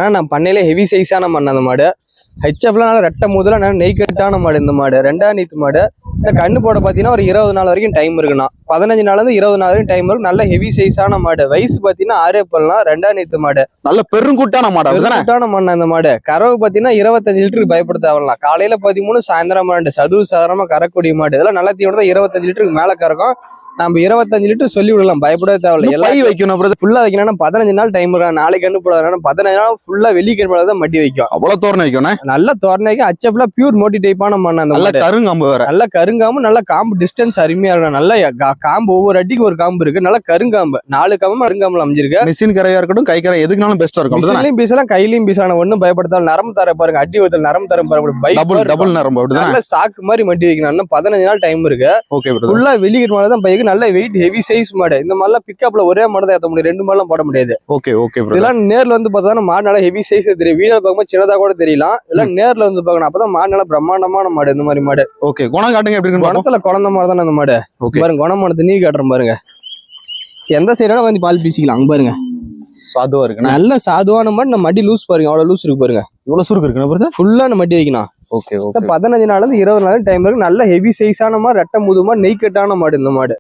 நான் பண்ணையில ஹெவி சைஸான மண் அந்த மாடு. ஹெச்எஃப்ல நல்லா ரெட்டை முதல்ல நல்லா நெய் கட்டான மாடு இந்த மாடு. 2ஆம் நீத்து மாடு. கண்ணு போட பாத்தீங்கன்னா ஒரு 20 நாள் வரைக்கும் டைம் இருக்குண்ணா. 15 நாள்ல இருந்து 20 நாள் வரைக்கும் டைம் இருக்கு. நல்ல ஹெவி சைஸான மாடு. வயசு பாத்தீங்கன்னா 6 பல்லாம். 2ஆம் நீத்து மாடு. நல்ல பெருங்குட்டான மாடு. பெருங்குட்டான மண் அந்த மாடு. கறவை பாத்தீங்கன்னா 25 லிட்டருக்கு பயப்பட தேவலாம். காலையில 13 சாயந்தரம் மாடு. சதுவு சாதாரணமா கறக்கூடிய மாடு. இதெல்லாம் நல்லா தீவனம் 25 லிட்டருக்கு மேல கறக்கும். நம்ம 25 லிட்டர் சொல்லி விடலாம், பயப்படவே தேவையில்ல. எல்லாம் வைக்கணும் ஃபுல்லா வைக்கணும். 15 நாள் டைம் இருக்கும். நாளைக்கு கண்ணு போடாது. 15 நாள் ஃபுல்லா வெள்ளிக்கிழமை தான் மட்டி வைக்கும். அவ்வளவு தோரணை வைக்கணும். நல்ல தோரணை வைக்கும். ஹெச்எஃப்ல பியூர் மோட்டி டைப்பான மண் அந்த நல்ல கருங்காம்பு வேற. நல்ல கருங்காம்பு. நல்ல காம்பு டிஸ்டன்ஸ் அருமையா இருக்கும். நல்ல காம்பு ஒவ்வொரு அடிக்கு ஒரு காம்பு இருக்கு. நல்ல கருங்காம்பு 4 காம்பு கருங்காம்புல அமைஞ்சிருக்கு. மிஷின் கரையா இருக்கட்டும் கை கரை எதுக்குனாலும் பெஸ்டா இருக்கும். மிஷின்லயும் பீசலாம் கையிலயும் பீசான ஒண்ணும் பயப்படுத்தாலும் நரம்பு தர பாருங்க. அடி வதல் நரம்பு தரம் பாருங்க. டபுள் நரம்பு அப்படிதான். நல்ல சாக்கு மாதிரி மட்டி வைக்கணும். 15 நாள் டைம் இருக்கு. ஓகே ஃபுல்லா வெள்ளிக்கிழமை தான் பைக்கு. நல்ல வெயிட் ஹெவி சைஸ் மாடு. இந்த மாதிரிலாம் பிக்கப்ல ஒரே மாடு தான் ஏத்த முடியும். 2 மாடுலாம் போட முடியாது. Okay okay. இதெல்லாம் நேர்ல வந்து பார்த்தா மாடு நல்லா ஹெவி சைஸ் தெரியும். வீடியோ பார்க்கும்போது சின்னதா கூட தெரியலாம். இதெல்லாம் நேர்ல வந்து பார்க்கணும். அப்பதான் மாடு நல்லா பிரம்மாண்டமான மாடு. இந்த மாதிரி மாடு. ஓகே குணம் காட்டுங்க எப்படி இருக்கு. குணத்துல குழந்தை மாதிரி தானே அந்த மாடு. பாருங்க குணமானது நீ காட்டுறேன் பாருங்க. எந்த சைடான வந்து பால் பீசிக்கலாம். அங்க பாருங்க சாதுவா இருக்கு. நல்ல சாதுவான மாடு. நம்ம மடி லூஸ் பாருங்க. அவ்வளவு லூஸ் இருக்கு பாருங்க. இவ்வளவு சுருக்கு இருக்கு. ஃபுல்லா நம்ம மட்டி வைக்கணும். Okay okay. 15 நாள்ல இருந்து 20 நாள் டைம் இருக்கு. நல்ல ஹெவி சைஸான மாடு. ரெட்டை முதுமா நெய் கட்டான மாடு இந்த மாடு.